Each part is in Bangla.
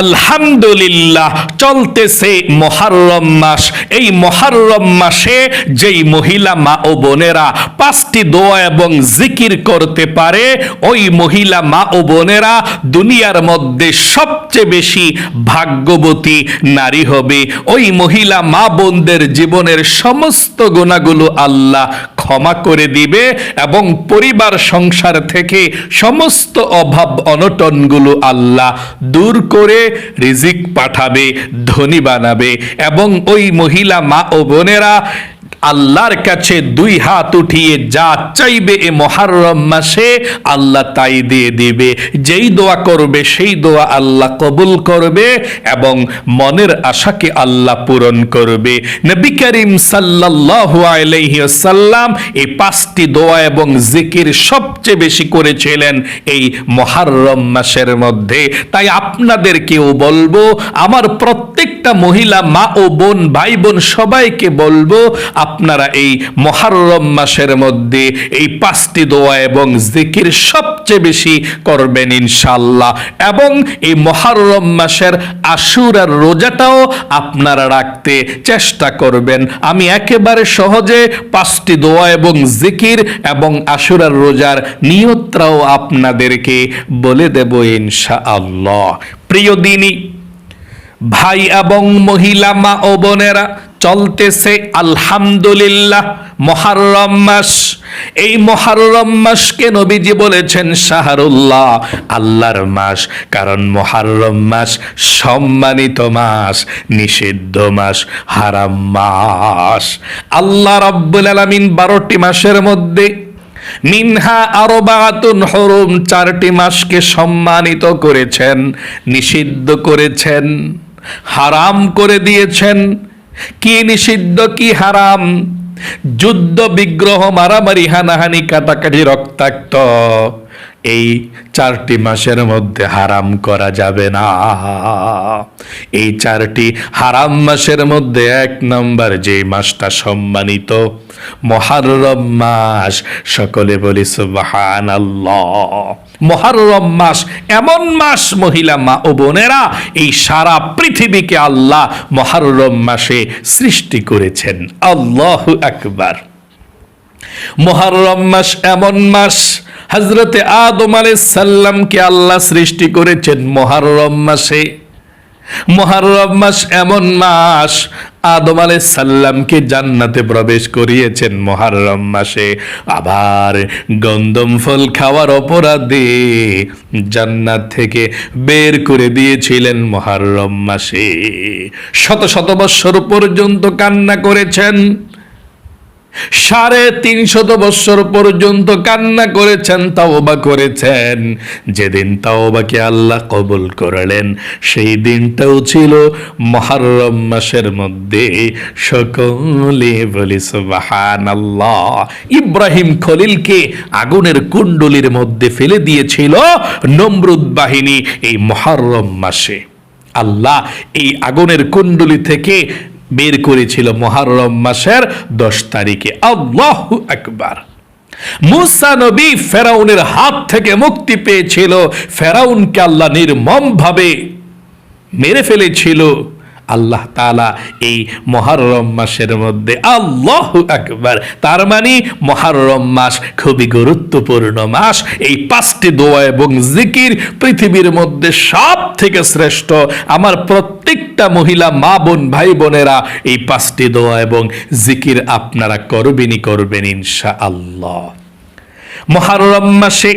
আলহামদুলিল্লাহ, চলতেছে মুহররম মাস। এই মুহররম মাসে যেই মহিলা মা ও বোনেরা 5টি দোয়া এবং জিকির করতে পারে, ওই মহিলা মা ও বোনেরা দুনিয়ার মধ্যে সবচেয়ে বেশি ভাগ্যবতী নারী হবে। ওই মহিলা মা বোনদের জীবনের সমস্ত গুনাহগুলো আল্লাহ ক্ষমা করে দিবে এবং পরিবার সংসার থেকে সমস্ত অভাব অনটনগুলো আল্লাহ দূর করে রিজিক পাঠাবে, ধনী বানাবে। এবং ওই মহিলা মা ও বোনেরা আল্লাহর কাছে 2 হাত উঠিয়ে যা চাইবে এ মুহররম মাসে আল্লাহ তাই দিয়ে দিবে। যেই দোয়া করবে সেই দোয়া আল্লাহ কবুল করবে এবং মনের আশাকে আল্লাহ পূরণ করবে। নবী করিম সাল্লাল্লাহু আলাইহি ওয়াসাল্লাম এই 5টি দোয়া এবং জিকির সবচেয়ে বেশি করেছিলেন এই মুহররম মাসের মধ্যে। তাই আপনাদেরকেও বলবো, আমার প্রত্যেকটা মহিলা মা ও বোন, ভাই বোন সবাইকে বলবো, আপনারা এই মুহররম মাসের মধ্যে এই 5টি দোয়া এবং জিকির সবচেয়ে বেশি করবেন ইনশাআল্লাহ। এবং এই মুহররম মাসের আশুরার রোজাটাও আপনারা রাখতে চেষ্টা করবেন। আমি একেবারে সহজে 5টি দোয়া এবং জিকির এবং আশুরার রোজার নিয়তটাও আপনাদেরকে বলে দেব ইনশাআল্লাহ। প্রিয় দিনী ভাই এবং মহিলা মা ও বোনেরা, চলতেছে আলহামদুলিল্লাহ মুহররম মাস। এই মুহররম মাসকে নবীজি বলেছেন শাহরুল্লাহ, আল্লাহর মাস। কারণ মুহররম মাস সম্মানিত মাস, নিষিদ্ধ মাস, হারাম মাস। আল্লাহ রাব্বুল আলামিন 12টি মাসের মধ্যে মিনহা আরবাতুন হুরুম, 4টি মাসকে সম্মানিত করেছেন, নিষিদ্ধ করেছেন, হারাম করে দিয়েছেন। কি নিষিদ্ধ, কি হারাম? যুদ্ধ বিগ্রহ, মারামারি, হানাহানি, কাটাকাটি, রক্তাক্ত, এই 4টি মাসের মধ্যে হারাম করা যাবে না। এই 4টি হারাম মাসের মধ্যে 1 নম্বর যে মাসটা সম্মানিত, মুহররম মাস। সকলে বলি সুবহানাল্লাহ। মুহররম মাস এমন মাস, মহিলা মা ও বোনেরা, এই সারা পৃথিবীকে আল্লাহ মুহররম মাসে সৃষ্টি করেছেন। আল্লাহু আকবার। মুহররম মাস এমন মাস, হযরতে আদম আলাইহিস সালামকে আল্লাহ সৃষ্টি করেছেন মুহররম মাসে। মুহররম মাস এমন মাস, আদম আলাইহিস সালামকে জান্নাতে প্রবেশ করিয়েছেন মুহররম মাসে। আবার গন্ধম ফল খাওয়ার অপরাধে জান্নাত থেকে বের করে দিয়েছিলেন মুহররম মাসে। শত শত বৎসর পর্যন্ত কান্না করেছেন, 350 বৎসর পর্যন্ত কান্না করেছেন, তাওবা করেছেন। যেদিন তাওবাকে আল্লাহ কবুল করলেন সেই দিনটাও ছিল মুহররম মাসের মধ্যে। সকলে বলি সুবহানাল্লাহ। ইব্রাহিম খলিলকে আগুনের কুণ্ডলীর মধ্যে ফেলে দিয়েছিল নমরুদ বাহিনী এই মুহররম মাসে। আল্লাহ এই আগুনের কুণ্ডলী থেকে বের করেছিল মুহররম মাসের 10 তারিখে। আল্লাহু আকবার। মুসা নবী ফেরাউনের হাত থেকে মুক্তি পেয়েছিল। ফেরাউনকে আল্লাহ নির্মমভাবে মেরে ফেলেছিল। আল্লাহ তাআলা এই মুহররম মাসের মধ্যে, আল্লাহু আকবার। তার মানে মুহররম মাস খুবই গুরুত্বপূর্ণ মাস। এই 5টি দোয়া এবং জিকির পৃথিবীর মধ্যে সব থেকে শ্রেষ্ঠ। আমার প্রত্যেকটা মহিলা মা বোন, ভাই বোনেরা এই 5টি দোয়া এবং জিকির আপনারা করবেন ইনশাআল্লাহ। মুহররম মাসে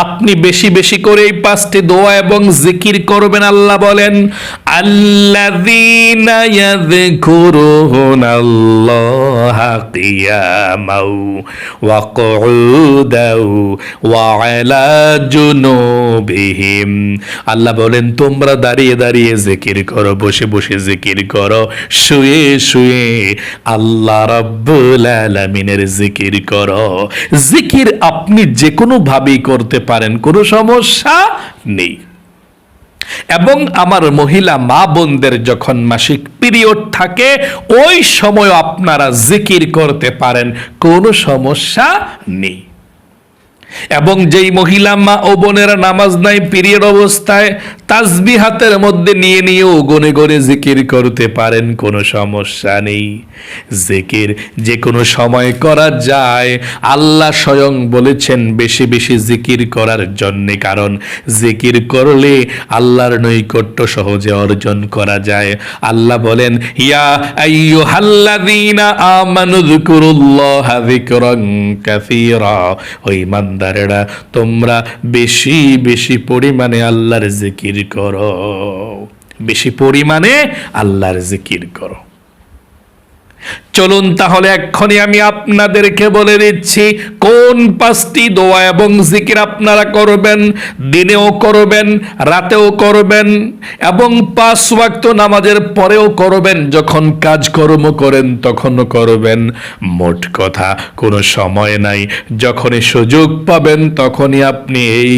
আপনি বেশি বেশি করে এই 5টি দোয়া এবং জিকির করবেন। আল্লাহ বলেন, আল্লাযীনা ইয়াযকুরুনাল্লাহা কিয়ামাও ওয়া কুউদাও ওয়া আলা জুনুবিহিম। আল্লাহ বলেন, তোমরা দাঁড়িয়ে দাঁড়িয়ে জিকির করো, বসে বসে জিকির করো, শুয়ে শুয়ে আল্লাহ রাব্বুল আলামিনের জিকির করো। জিকির আপনি যে কোনো ভাবেই করতে পারেন, কোনো সমস্যা নেই। এবং আমার মহিলা মা বোনদের যখন মাসিক পিরিয়ড থাকে ওই সময় আপনারা জিকির করতে পারেন, কোনো সমস্যা নেই। এবং যেই মহিলা মা ও বোনেরা নামাজ নাই পিরিয়ড অবস্থায় তাসবিহ হাতের মধ্যে নিয়ে নিয়েও গনে গনে জিকির করতে পারেন, কোনো সমস্যা নেই। জিকির যে কোনো সময় করা যায়। আল্লাহ স্বয়ং বলেছেন বেশি বেশি জিকির করার জন্যে, কারণ জিকির করলে আল্লাহর নৈকট্য সহজে অর্জন করা যায়। আল্লাহ বলেন, ইয়া আইয়ুহাল্লাযীনা আমানু যকুরুল্লাহা যিকরান কাসীরা, ও ইমানদারেরা তোমরা বেশি বেশি পরিমাণে আল্লাহর জিকির করো, বেশি পরিমাণে আল্লাহর জিকির করো। চলুন তাহলে এক্ষুনি আমি আপনাদেরকে বলে দিচ্ছি কোন 5টি দোয়া এবং জিকির আপনারা করবেন, দিনেও করবেন, রাতেও করবেন এবং 5 ওয়াক্ত নামাজের পরেও করবেন, যখন কাজকর্ম করেন তখনও করবেন। মোট কথা কোনো সময় নাই, যখনই সুযোগ পাবেন তখনই আপনি এই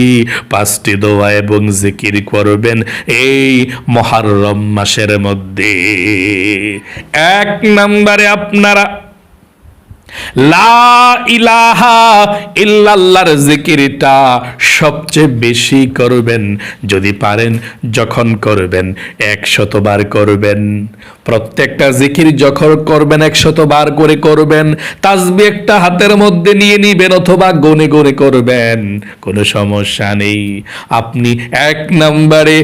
5টি দোয়া এবং জিকির করবেন এই মুহররম মাসের মধ্যে। 1 নম্বরে আপনারা লা ইলাহা ইল্লাল্লাহর জিকিরটা সবচেয়ে বেশি করবেন। যদি পারেন যখন করবেন 100 বার করবেন। প্রত্যেকটা জিকির যখন করবেন 100 বার করে করবেন। তাসবিহ একটা হাতের মধ্যে নিয়ে নিবেন অথবা গনে গনে করবেন, কোনো সমস্যা নেই। আপনি 1 নম্বরে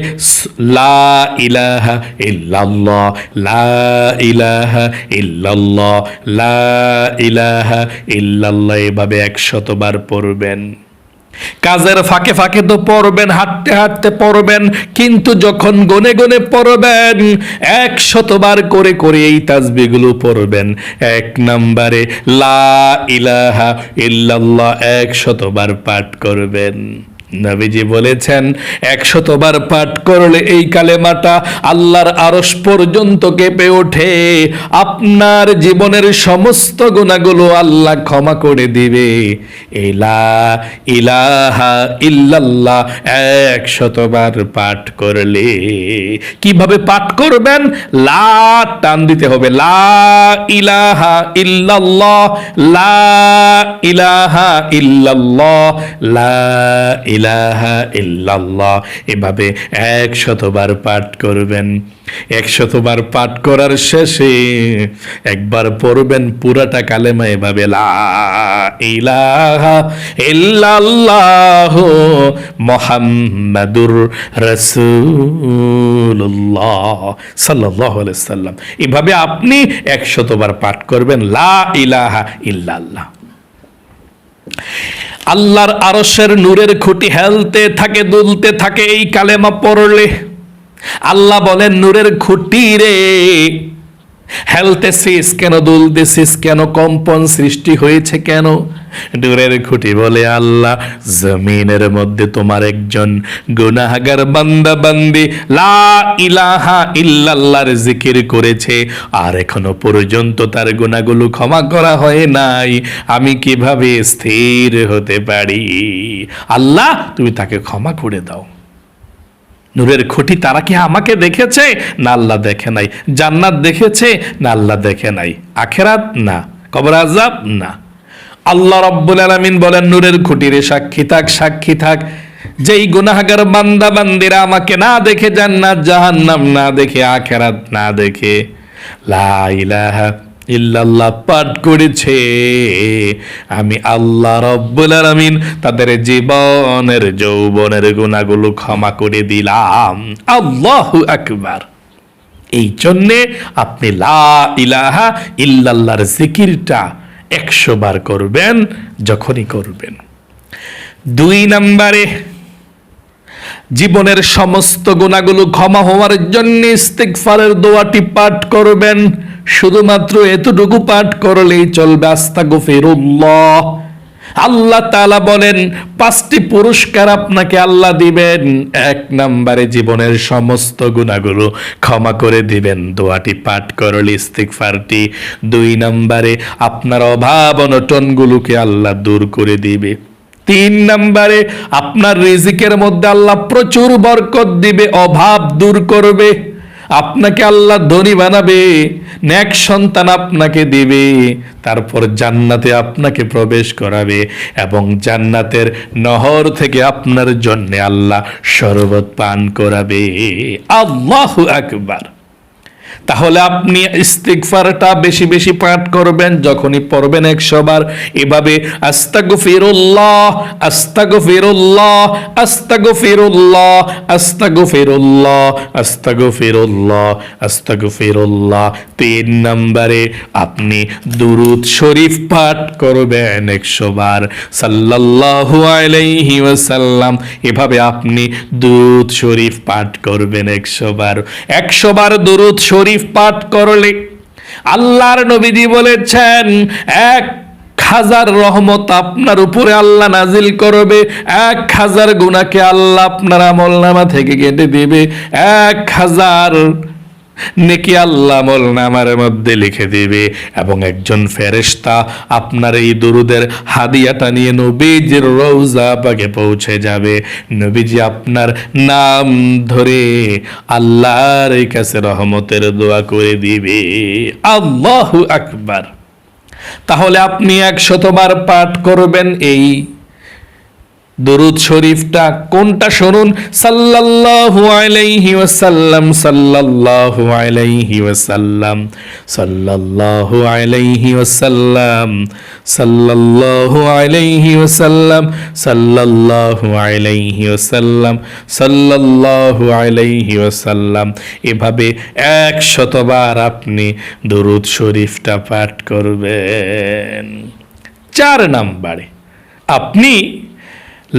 লা ইলাহা ইল্লাল্লাহ, লা ইলাহা ইল্লাল্লাহ, লা ইলাহা ইল্লাল্লাহ এভাবে 100 বার পড়বেন। কাজের ফাঁকে ফাঁকে তো পড়বেন, হাঁটতে হাঁটতে পড়বেন, কিন্তু যখন গনে গনে পড়বেন 100 বার করে করে এই তাসবিহগুলো পড়বেন। 1 নম্বরে লা ইলাহা ইল্লাল্লাহ 100 বার পাঠ করবেন। নবীজি বলেছেন 100 বার পাঠ করলে এই কালেমাটা আল্লাহর আরশ পর্যন্ত কেঁপে ওঠে। আপনার জীবনের সমস্ত গুনাহগুলো আল্লাহ ক্ষমা করে দিবে। এই লা ইলাহা ইল্লাল্লাহ 100 বার পাঠ করলে। কিভাবে পাঠ করবেন? লা টান দিতে হবে, লা ইলাহা ইল্লাল্লাহ, লা ইলাহা ইল্লাল্লাহ, লা ইলাহা ইল্লাল্লাহ এভাবে 100 বার পাঠ করবেন। 100 বার পাঠ করার শেষে একবার পড়বেন পুরাটা কালেমা এভাবে, লা ইলাহা ইল্লাল্লাহ মুহাম্মাদুর রাসূলুল্লাহ সাল্লাল্লাহু আলাইহি সাল্লাম। এভাবে আপনি 100 বার পাঠ করবেন লা ইলাহা ইল্লাল্লাহ। আল্লাহর আরশের নূরের খুঁটি হেলতে থাকে, দুলতে থাকে এই কালেমা পড়লে। আল্লাহ বলেন, নূরের খুঁটি রে হেলতেছিস কেন, দুলতেছিস কেন, কম্পন সৃষ্টি হয়েছে কেন? নূরের খুঁটি বলে, আল্লাহ জমিনের মধ্যে তোমার একজন গুনাহগার বান্দা বান্দি লা ইলাহা ইল্লাল্লাহর জিকির করেছে আর এখনো পর্যন্ত তার গুনাহগুলো ক্ষমা করা হয় নাই। আমি কিভাবে স্থির হতে পারি? আল্লাহ তুমি তাকে ক্ষমা করে দাও। নূরের খুঁটি তারা কি আমাকে দেখেছে? না, আল্লাহ দেখে নাই। জান্নাত দেখেছে? না, আল্লাহ দেখে নাই। আখিরাত? না। কবর আযাব? না। আল্লাহ রাব্বুল আলামিন বলেন, নূরের খুঁটি রে সাক্ষী থাক, সাক্ষী থাক, যেই গুনাহগার বান্দা বান্দিরা আমাকে না দেখে জান্নাত জাহান্নাম না দেখে আখিরাত না দেখে লা ইলাহা ইল্লাল্লাহ পাঠ করেছে, আমি আল্লাহ রাব্বুল আলামিন তাদের জীবনের যৌবনের গুনাহগুলো ক্ষমা করে দিলাম। আল্লাহু আকবার। এই জন্যে আপনি লা ইলাহা ইল্লাল্লাহর জিকিরটা 100 বার করবেন যখনই করবেন। 2 নম্বরে জীবনের সমস্ত গুনাহগুলো ক্ষমা হওয়ার জন্য ইস্তিগফারের দোয়াটি পাঠ করবেন। শুধুমাত্র এতটুকু পাঠ করলেই চলবে, আস্তাগফিরুল্লাহ। আল্লাহ তাআলা বলেন 5টি পুরস্কার আপনাকে আল্লাহ দিবেন। 1 নম্বরে জীবনের সমস্ত গুনাহগুলো ক্ষমা করে দিবেন দোয়াটি পাঠ করলে, ইস্তিগফারটি। 2 নম্বরে আপনার অভাব অনটনগুলোকে আল্লাহ দূর করে দিবে। 3 নম্বরে আপনার রিজিকের মধ্যে আল্লাহ প্রচুর বরকত দিবে, অভাব দূর করবে। আপনাকে আল্লাহ ধনী বানাবে, নেক সন্তান আপনাকে দিবে, তারপর জান্নাতে আপনাকে প্রবেশ করাবে এবং জান্নাতের নহর থেকে আপনার জন্য আল্লাহ শরবত পান করাবে। আল্লাহু আকবার। তাহলে আপনি ইস্তিগফারটা বেশি বেশি পাঠ করবেন। যখনই পড়বেন 100 বার এভাবে আস্তাগফিরুল্লাহ আস্তাগফিরুল্লাহ আস্তাগফিরুল্লাহ আস্তাগফিরুল্লাহ আস্তাগফিরুল্লাহ আস্তাগফিরুল্লাহ। 3 নম্বরে আপনি দুরূদ শরীফ পাঠ করবেন 100 বার, সাল্লাল্লাহু আলাইহি ওয়াসাল্লাম। এভাবে আপনি দুরূদ শরীফ পাঠ করবেন 100 বার। 100 বার দুরূদ শরীফ পাঠ করলে আল্লাহর নবীজি বলেছেন 1000 রহমত আপনার উপরে আল্লাহ নাজিল করবে, 1000 গুনাহকে আল্লাহ আপনার আমলনামা থেকে কেটে দিবে, 1000 নেকি আল্লাহ আমলনামার মধ্যে লিখে দিবে এবং একজন ফেরেশতা আপনার এই দুরুদের হাদিয়াটা নিয়ে নবীজির রওজা পাকে পৌঁছে যাবে। নবীজি আপনার নাম ধরে আল্লাহর কাছে রহমতের দোয়া করে দিবে। আল্লাহু আকবার। তাহলে আপনি 100 বার পাঠ করবেন এই দুরূদ শরীফটা। কোনটা শুনুন, সাল্লাল্লাহু আলাইহি ওয়াসাল্লাম সাল্লাল্লাহু আলাইহি ওয়াসাল্লাম সাল্লাল্লাহু আলাইহি ওয়াসাল্লাম সাল্লাল্লাহু আলাইহি ওয়াসাল্লাম সাল্লাল্লাহু আলাইহি ওয়াসাল্লাম সাল্লাল্লাহু আলাইহি ওয়াসাল্লাম। এভাবে 100 বার আপনি দুরূদ শরীফটা পাঠ করবেন। 4 নম্বরে আপনি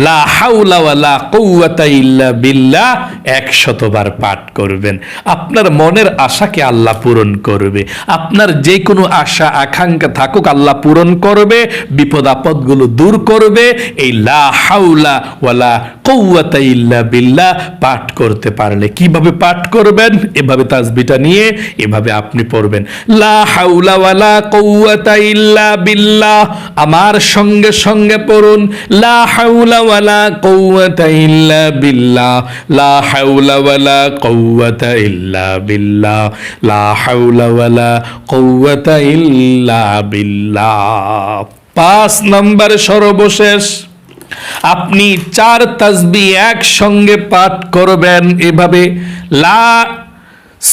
লা হাওলা ওয়ালা কুওয়াতা ইল্লা বিল্লাহ 100 বার পাঠ করবেন। আপনার মনের আশাকে আল্লাহ পূরণ করবে। আপনার যে কোনো আশা আকাঙ্ক্ষা থাকুক আল্লাহ পূরণ করবে, বিপদ আপদগুলো দূর করবে। এই লা হাওলা ওয়ালা কুওয়াতা ইল্লা বিল্লাহ পাঠ করতে পারলে কিভাবে পাঠ করবেন? এভাবে তাসবিহটা নিয়ে এভাবে আপনি পড়বেন, লা হাওলা ওয়ালা কুওয়াতা ইল্লা বিল্লাহ। আমার সঙ্গে সঙ্গে পড়ুন, লা হাওলা ওয়ালা কুওয়াতা ইল্লা বিল্লাহ, লা হাওলা ওয়ালা কুওয়াতা ইল্লা বিল্লাহ, লা হাওলা ওয়ালা কুওয়াতা ইল্লা বিল্লাহ। 5 নম্বর সর্বশেষ আপনি 4 তাসবিহ একসঙ্গে পাঠ করবেন এভাবে, লা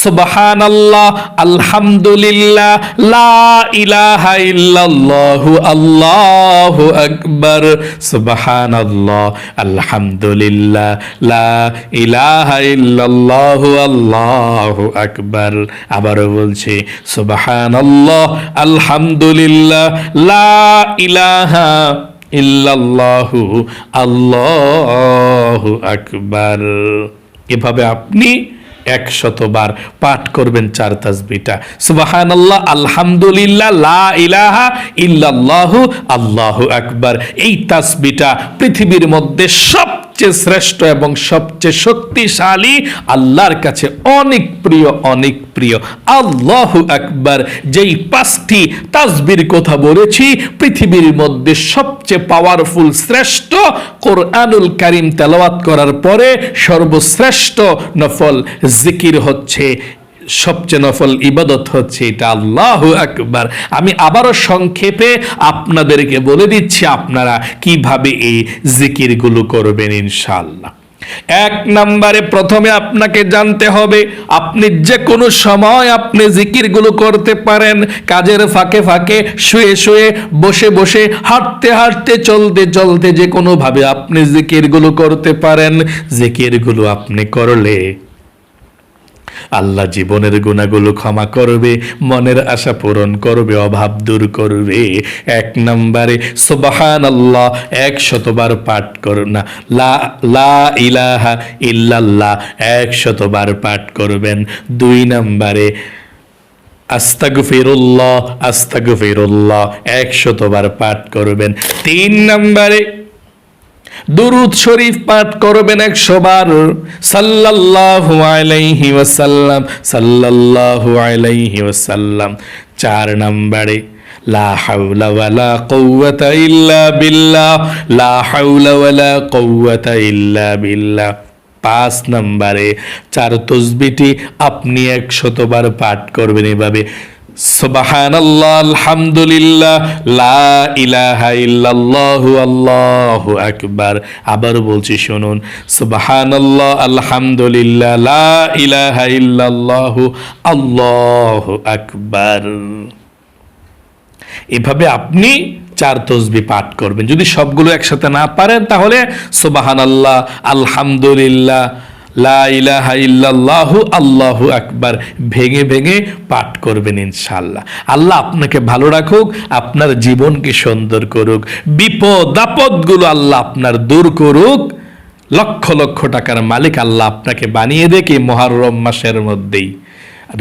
সুবহানাল্লাহ আলহামদুলিল্লাহ লা ইলাহা ইল্লাল্লাহু আল্লাহু আকবার, সুবহানাল্লাহ আলহামদুলিল্লাহ লা ইলাহা ইল্লাল্লাহু আল্লাহু আকবার। আবারও বলছি, সুবহানাল্লাহ আলহামদুলিল্লাহ লা ইলাহা ইল্লাল্লাহু আল্লাহু আকবার। এভাবে আপনি 100 বার পাঠ করবেন 4 তাসবিহটা, সুবহানাল্লাহ আলহামদুলিল্লাহ লা ইলাহা ইল্লাল্লাহু আল্লাহু আকবার। এই তাসবিহটা পৃথিবীর মধ্যে সবচেয়ে শ্রেষ্ঠ এবং সবচেয়ে শক্তিশালী, আল্লাহর কাছে অনেক প্রিয় অনেক প্রিয়। আল্লাহু আকবার। যেই 5টি তাসবির কথা বলেছি পৃথিবীর মধ্যে সবচেয়ে পাওয়ারফুল শ্রেষ্ঠ, কোরআনুল কারীম তেলাওয়াত করার পরে সর্বশ্রেষ্ঠ নফল জিকির হচ্ছে, সবচেয়ে নফল ইবাদত হচ্ছে এটা, আল্লাহু আকবার। আমি আবারও সংক্ষেপে আপনাদেরকে বলে দিচ্ছি আপনারা কিভাবে এই জিকিরগুলো করবেন ইনশাআল্লাহ। 1 নম্বরে প্রথমে আপনাকে জানতে হবে আপনি যে কোনো সময় আপনি জিকিরগুলো করতে পারেন। কাজের ফাঁকে ফাঁকে, শুয়ে শুয়ে, বসে বসে, হাঁটতে হাঁটতে, চলতে চলতে যে কোনো ভাবে আপনি জিকিরগুলো করতে পারেন। জিকিরগুলো আপনি করলে আল্লাহ জীবনের গুনাহগুলো ক্ষমা করবে, মনের আশা পূরণ করবে, অভাব দূর করবে। 1 নম্বরে সুবহানাল্লাহ 100 বার পাঠ করুন না, লা ইলাহা ইল্লাল্লাহ 100 বার পাঠ করবেন। 2 নম্বরে আস্তাগফিরুল্লাহ আস্তাগফিরুল্লাহ 100 বার পাঠ করবেন। 3 নম্বরে দুরূদ শরীফ পাঠ করবেন 100 বার, সাল্লাল্লাহু আলাইহি ওয়াসাল্লাম সাল্লাল্লাহু আলাইহি ওয়াসাল্লাম। 4 নম্বরে লা হাওলা ওয়ালা কুওয়াতা ইল্লা বিল্লাহ, লা হাওলা ওয়ালা কুওয়াতা ইল্লা বিল্লাহ। 5 নম্বরে 4 তসবিহটি আপনি 100 বার পাঠ করবেন এভাবে: সুবহানাল্লাহ, আলহামদুলিল্লাহ, লা ইলাহা ইল্লাল্লাহু, আল্লাহু আকবার। আবার বলছি শুনুন: সুবহানাল্লাহ, আলহামদুলিল্লাহ, লা ইলাহা ইল্লাল্লাহু, আল্লাহু আকবার। এভাবে আপনি 4 তসবিহ পাঠ করবেন। যদি সবগুলো একসাথে না পারেন তাহলে সুবহানাল্লাহ, আলহামদুলিল্লাহ, লা ইলাহা ইল্লাল্লাহু, আল্লাহু আকবার ভেঙে ভেঙে পাঠ করবেন ইনশাআল্লাহ। আল্লাহ আপনাকে ভালো রাখুক, আপনার জীবনকে সুন্দর করুক, বিপদ আপদগুলো আল্লাহ আপনার দূর করুক, লক্ষ লক্ষ টাকার মালিক আল্লাহ আপনাকে বানিয়ে দেখ এই মুহররম মাসের মধ্যেই।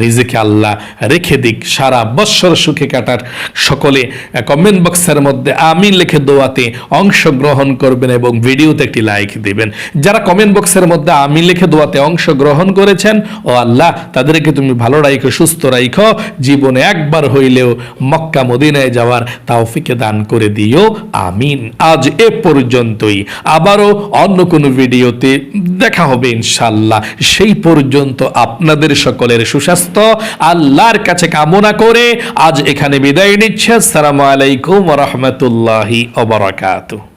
রিজিকে আল্লাহ রেখে দিক, সারা বৎসর সুখে কাটার। সকলে কমেন্ট বক্সের মধ্যে আমিন লিখে দোয়াতে অংশগ্রহণ করবেন এবং ভিডিওতে একটি লাইক দিবেন। যারা কমেন্ট বক্সের মধ্যে আমিন লিখে দোয়াতে অংশগ্রহণ করেছেন, ও আল্লাহ তাদেরকে তুমি ভালো রাখো, সুস্থ রাখো, জীবনে একবার হইলেও মক্কা মদিনায় যাওয়ার তৌফিক দান করে দিও, আমিন। আজ এ পর্যন্তই, আবারও অন্য কোনো ভিডিওতে দেখা হবে ইনশাআল্লাহ। সেই পর্যন্ত আপনাদের সকলের সুস্বাস্থ্য আল্লাহর কাছে কামনা করে আজ এখানে বিদায় নিচ্ছে। আসসালামু আলাইকুম ওয়া রাহমাতুল্লাহি ওয়া বারাকাতুহু।